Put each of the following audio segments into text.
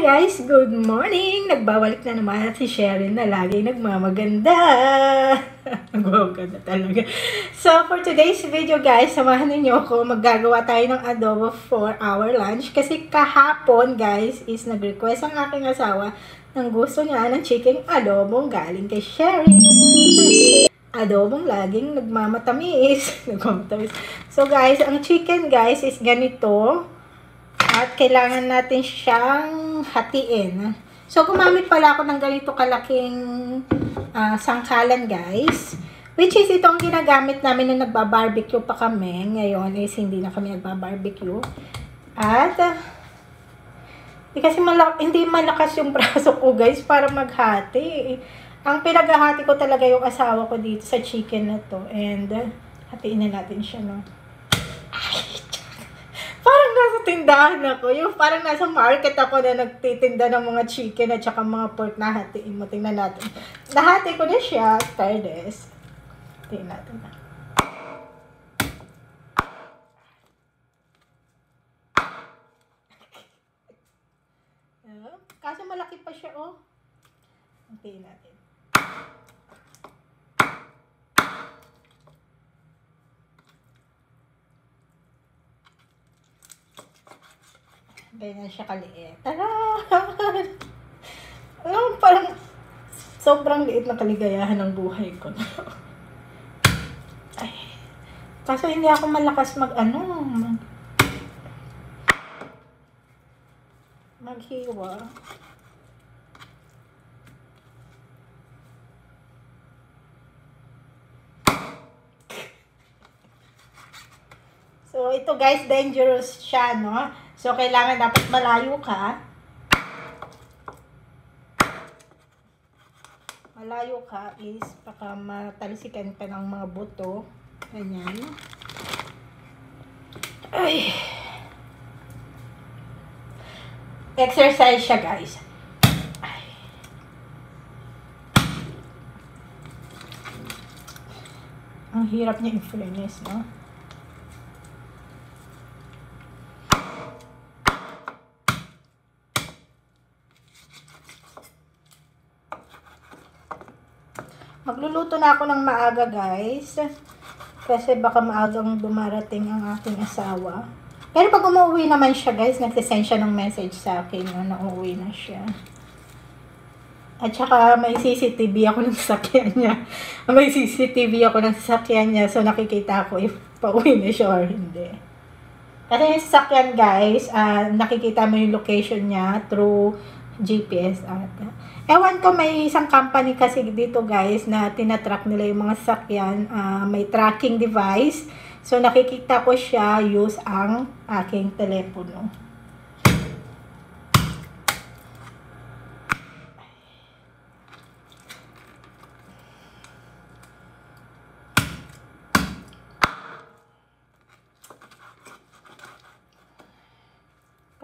guys! Good morning! Nagbabalik na naman si Sherin na lagi nagmamaganda. Nagmamaganda talaga. So, for today's video guys, samahan niyo ako. Maggagawa tayo ng adobo for our lunch. Kasi kahapon guys, is nag-request ang aking asawa ng gusto niya ng chicken adobong galing kay Sherin. Adobong laging nagmamatamis. So guys, ang chicken guys is ganito. At kailangan natin siyang hatiin. So, gumamit pala ako ng ganito kalaking sangkalan, guys. Which is, itong ginagamit namin nung nagbabarbecue pa kami. Ngayon is hindi na kami nagbabarbecue. At, kasi hindi malakas yung braso ko, guys, para maghati. Ang pinaghahati ko talaga yung asawa ko dito sa chicken na to. And, hatiin na natin siya, no? Parang nasa tindahan ako. Yung parang nasa market ako na nagtitinda ng mga chicken at saka mga pork na hatiin mo. Tingnan natin. Nahati ko na siya. Fairness. Tingnan natin na. Kaso malaki pa siya, oh. Tingnan natin. Ganyan siya kaliit. Tara! Parang sobrang liit na kaligayahan ng buhay ko. Ay. Kaso hindi ako malakas maghiwa. So, ito guys, dangerous siya, no? So, kailangan dapat malayo ka. Malayo ka is baka matalsikan ka ng mga buto. Ganyan. Ay. Exercise siya, guys. Ay. Ang hirap niya i-furnace, no? Magluluto na ako ng maaga, guys. Kasi baka maagang dumarating ang aking asawa. Pero pag umuwi naman siya, guys, nagsisend siya ng message sa akin na uuwi na siya. At saka may CCTV ako ng sasakyan niya. May CCTV ako ng sasakyan niya. So nakikita ko if pauwi na siya or hindi. Kasi yung sasakyan, guys, nakikita mo yung location niya through GPS ata. Ewan ko, may isang company kasi dito guys na tinatrack nila yung mga sasakyan, may tracking device. So nakikita ko siya use ang aking telepono.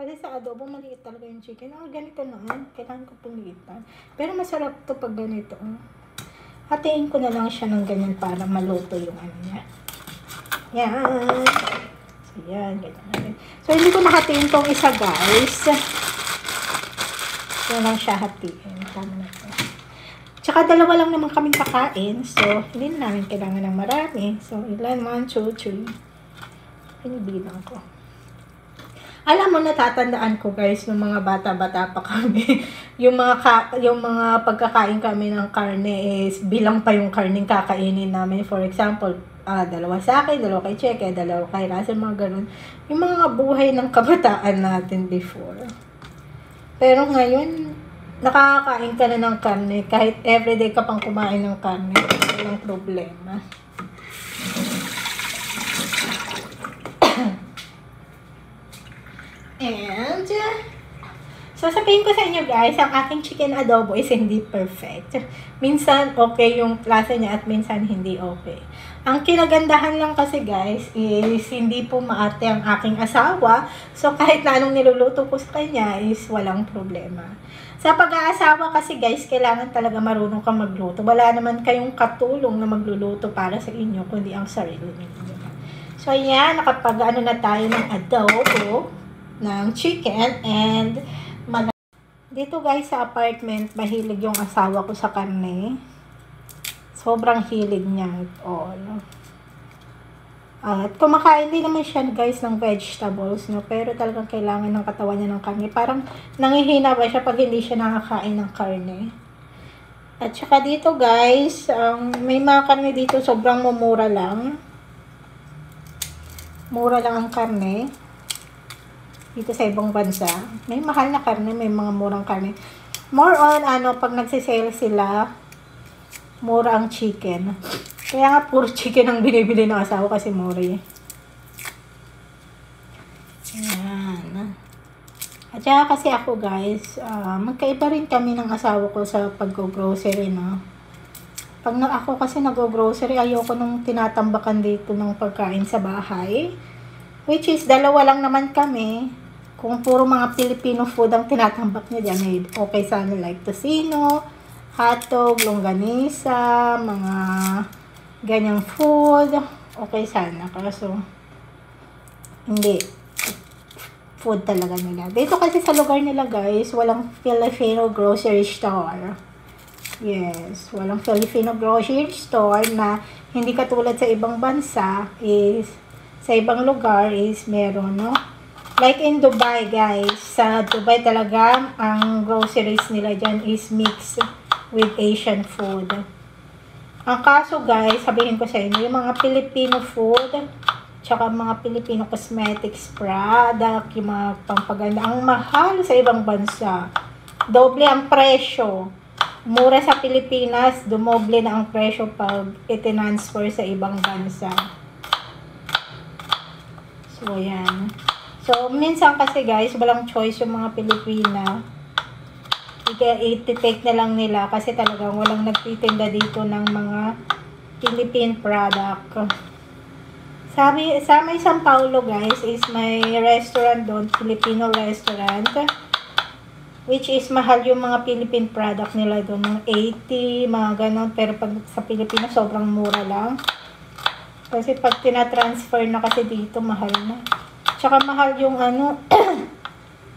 Kasi sa adobo, maliit talaga yung chicken. Ganito naman. Kailangan ko pulitan. Pero masarap to pag ganito. Hatiin ko na lang siya ng ganyan para maluto yung ano niya. Yan. So, yan. Ganyan. So, hindi ko nahatiin tong isa, guys. So, lang siya hatiin. Tama na ito. Tsaka dalawa lang naman kaming kakain. So, hindi na namin kailangan ng marami. So, ilan? 1, 2, 3. Pinibilang ko. Alam mo, natatandaan ko guys, nung mga bata-bata pa kami, yung mga pagkakain kami ng karne is bilang pa yung karning kakainin namin. For example, dalawa sa akin, dalawa kay Cheke, dalawa kay Russell, mga ganun. Yung mga buhay ng kabataan natin before. Pero ngayon, nakakakain ka na ng karne, kahit everyday ka pang kumain ng karne, walang problema. And, so sabihin ko sa inyo guys, ang aking chicken adobo is hindi perfect. Minsan okay yung lasa niya at minsan hindi okay. Ang kinagandahan lang kasi guys is hindi po maarte ang aking asawa. So kahit na anong niluluto ko sa kanya is walang problema. Sa pag-aasawa kasi guys, kailangan talaga marunong kang magluto. Wala naman kayong katulong na magluluto para sa inyo, kundi ang sarili ninyo. So ayan, nakapag-ano na tayo ng adobo ng chicken and Dito guys sa apartment, mahilig yung asawa ko sa karne. Sobrang hilig niya at all. At kumakain din naman siya guys ng vegetables, no? Pero talagang kailangan ng katawan niya ng karne. Parang nangihina ba siya pag hindi siya nakakain ng karne. At saka dito guys, may mga karne dito sobrang mumura lang. Mura lang ang karne. Dito sa ibang bansa, may mahal na karne, may mga murang karne. More on, pag nagsisale sila, mura ang chicken. Kaya nga, puro chicken ang binibili ng asawa kasi mura eh. Ayan. At saka kasi ako guys, magkaiba rin kami ng asawa ko sa pag-grocery, no? Pag ako kasi nag-grocery, ayoko nung tinatambakan dito ng pagkain sa bahay. Which is, dalawa lang naman kami. Kung puro mga Filipino food ang tinatambak niya dyan, okay sana like tocino, hotdog, longganisa, mga ganyang food, okay sana. Kaso, hindi. Food talaga nila. Dito kasi sa lugar nila guys, walang Filipino grocery store. Yes, walang Filipino grocery store na hindi katulad sa ibang bansa is, sa ibang lugar is meron, no? Like in Dubai guys, sa Dubai talaga, ang groceries nila dyan is mixed with Asian food. Ang kaso guys, sabihin ko sa inyo, yung mga Filipino food, tsaka mga Filipino cosmetics product, yung mga pampaganda, ang mahal sa ibang bansa. Doble ang presyo. Mura sa Pilipinas, dumoble na ang presyo pag itinransfer sa ibang bansa. So, yan. So, minsan kasi guys, walang choice yung mga Pilipina. I-take na lang nila kasi talagang walang nagtitinda dito ng mga Philippine product. Sa may San Paulo guys, is may restaurant doon, Filipino restaurant. Which is mahal yung mga Philippine product nila doon, ng 80, mga ganon. Pero pag sa Pilipinas, sobrang mura lang. Kasi pag tinatransfer na kasi dito, mahal na. Tsaka mahal yung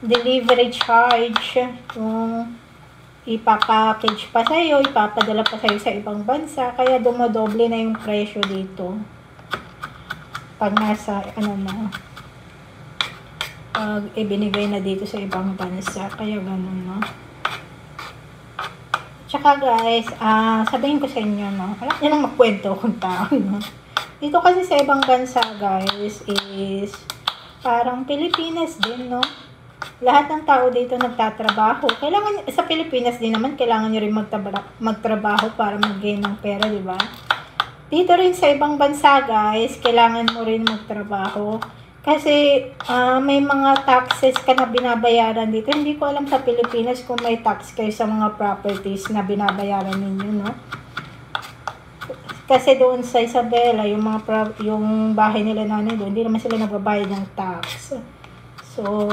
delivery charge. Yung ipapackage pa sa'yo, ipapadala pa sa'yo sa ibang bansa. Kaya dumodoble na yung presyo dito. Pag nasa, pag ibinigay na dito sa ibang bansa. Kaya ganun, no? Tsaka guys, sabihin ko sa inyo, no? Alam nyo nang magkwento kung tao, no? Dito kasi sa ibang bansa, guys, is parang Pilipinas din, no? Lahat ng tao dito nagtatrabaho. Kailangan, sa Pilipinas din naman, kailangan nyo rin magtrabaho para mag-gain ng pera, di ba? Dito rin sa ibang bansa, guys, kailangan mo rin magtrabaho. Kasi, may mga taxes ka na binabayaran dito. Hindi ko alam sa Pilipinas kung may tax kayo sa mga properties na binabayaran ninyo, no? Kasi doon sa Isabela, yung bahay nila nanay doon, hindi naman sila nagbabayad ng tax. So,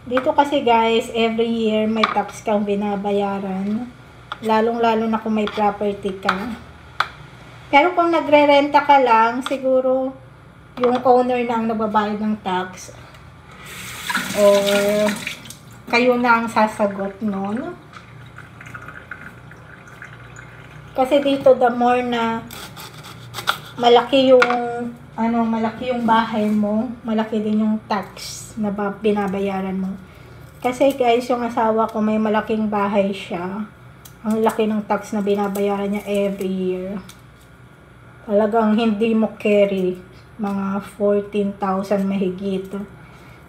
dito kasi guys, every year may tax kang binabayaran. Lalong-lalo na kung may property ka. Pero kung nagre-renta ka lang, siguro yung owner na ang nagbabayad ng tax. Or kayo na ang sasagot nun. Kasi dito, the more na malaki yung bahay mo, malaki din yung tax na binabayaran mo. Kasi guys, yung asawa ko may malaking bahay siya. Ang laki ng tax na binabayaran niya every year. Talagang hindi mo carry. Mga 14,000 mahigit.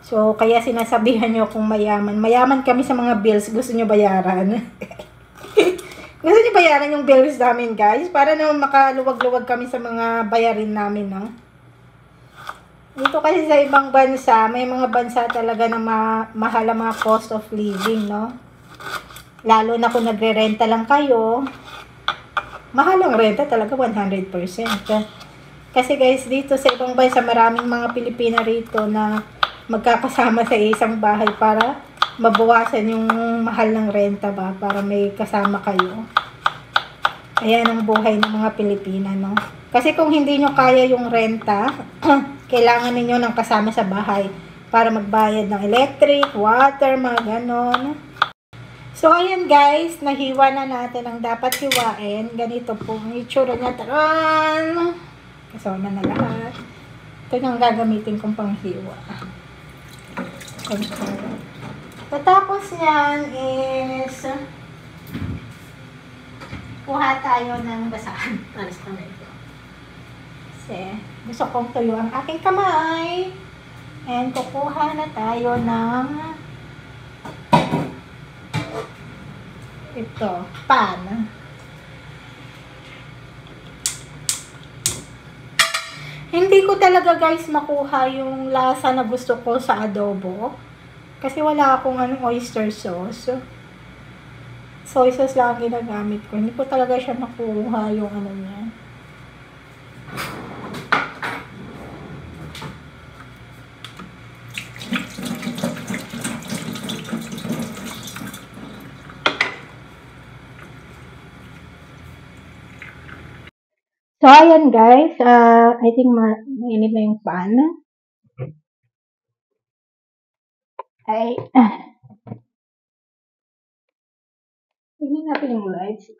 So, kaya sinasabihan nyo kung mayaman. Mayaman kami sa mga bills. Gusto nyo bayaran? Gusto nyo bayaran yung bills namin, guys? Para naman makaluwag-luwag kami sa mga bayarin namin, no? Dito kasi sa ibang bansa, may mga bansa talaga na mahal ang mga cost of living, no? Lalo na kung nagre-renta lang kayo, mahal ang renta talaga 100%. Kasi guys, dito sa ibang bansa, maraming mga Pilipina rito na magkakasama sa isang bahay para mabawasan yung mahal ng renta ba, para may kasama kayo. Ayan ang buhay ng mga Pilipina, no? Kasi kung hindi nyo kaya yung renta, kailangan ninyo ng kasama sa bahay para magbayad ng electric, water, mga ganon. So, ayan guys, nahiwa na natin ang dapat hiwain. Ganito po ang itsura niya. Taran! Kasama na lahat. Ito yung gagamitin kong panghiwa. Tatapos niyan is kuha tayo ng basahan para sa kamay ko. Kasi gusto kong tuyo ang aking kamay. And kukuha na tayo ng ito, pan. Hindi ko talaga guys makuha yung lasa na gusto ko sa adobo. Kasi wala akong oyster sauce. Soy sauce lang ang ginagamit ko. Hindi ko talaga siya makuha yung niya. So, ayan guys. I think mainit na yung pan. Ay, tignan natin yung lights.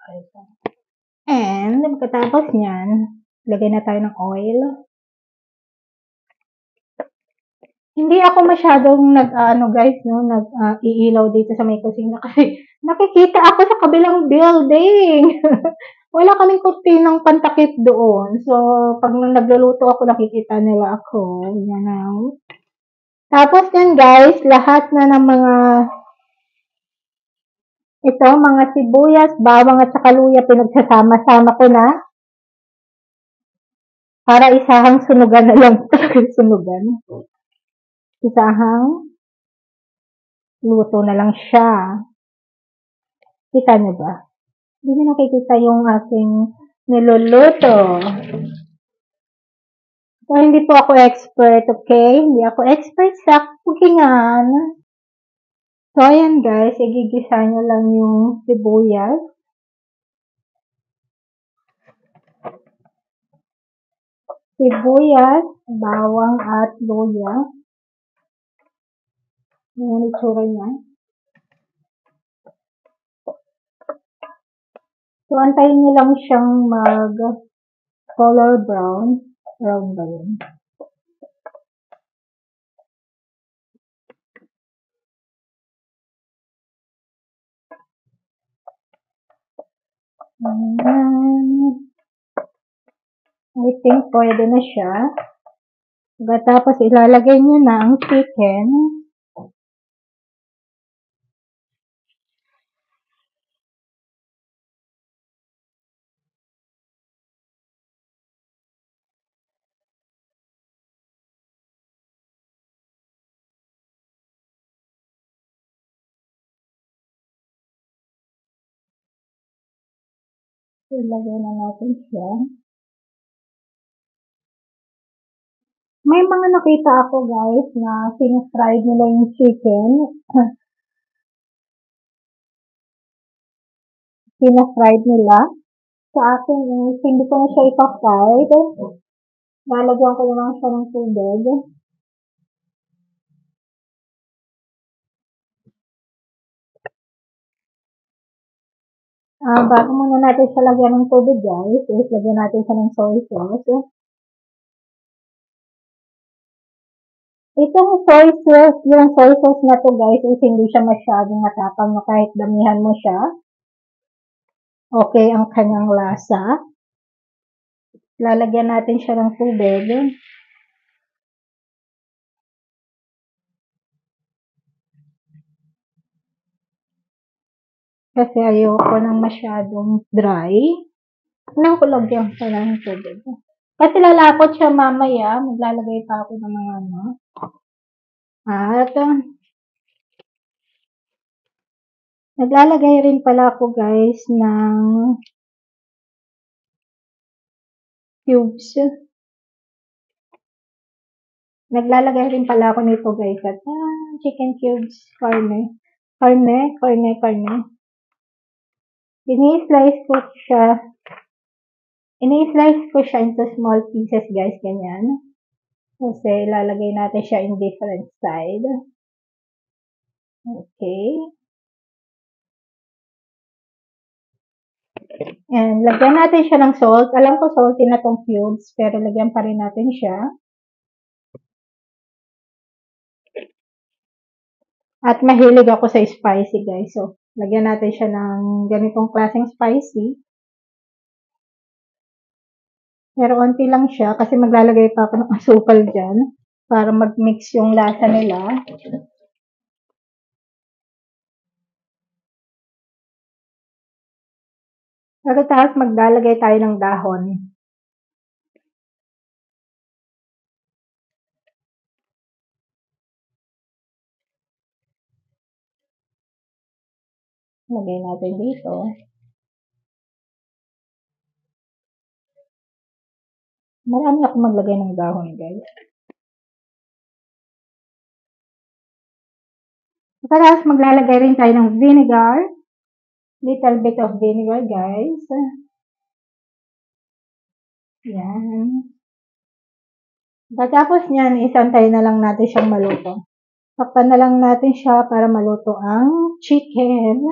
And, pagkatapos niyan, lagay na tayo ng oil. Hindi ako masyadong guys, nag-iilaw dito sa may kusina kasi nakikita ako sa kabilang building. Wala kaming kurtinang pantakip doon. So, pag nagluluto ako, nakikita nila ako. Yan ang. Tapos yan guys, lahat na ng mga sibuyas, bawang at saka luya, pinagsasama-sama ko na. Para isahang sunugan na lang. Sunugan. Isahang luto na lang siya. Kita niyo ba? Hindi na nakikita yung aking niluluto. So, hindi po ako expert, okay? Hindi ako expert sa cookingan. So, ayan guys, igigisa nyo lang yung sibuyas. Sibuyas, bawang at luya. Yung itsura niya. So, antayin nyo lang siyang mag-color brown. Brown ba yun? I think pwede na siya. Tapos ilalagay nyo na ang chicken. Ilagay na natin siya. May mga nakita ako guys na sinafried nila yung chicken. Sinafried nila. Sa akin hindi ko na siya ipa-fried. Lalagyan ko na lang siya ng tubig. Bago muna natin siya lagyan ng tubig guys, lagyan natin siya ng soy sauce. Itong soy sauce, yung soy sauce na to guys, is hindi siya masyadong matapang na kahit damihan mo siya. Okay ang kanyang lasa. Lalagyan natin siya ng tubig. Kasi ayoko ng masyadong dry. Kailangan ko lagyan pa lang ng tubig. Kasi lalapot siya mamaya. Maglalagay pa ako ng mga At naglalagay rin pala ako guys ng cubes. Naglalagay rin pala ako nito guys at chicken cubes, karne. Ini-slice ko siya into small pieces guys, ganyan. Kasi ilalagay natin siya in different side. Okay. And lagyan natin siya ng salt. Alam ko salty na tong cubes, pero lagyan pa rin natin siya. At mahilig ako sa spicy, guys. So, lagyan natin siya ng ganitong klaseng spicy. Pero onti lang siya kasi maglalagay pa ako ng asukal dyan para mag-mix yung lasa nila. Pagkatapos maglalagay tayo ng dahon. Lagay natin dito. Marami ako maglagay ng dahon, guys. Pagkatapos maglalagay rin tayo ng vinegar. Little bit of vinegar, guys. Yan. Pagkatapos niyan, isantay na lang natin siyang maluto. Takpan na lang natin siya para maluto ang chicken.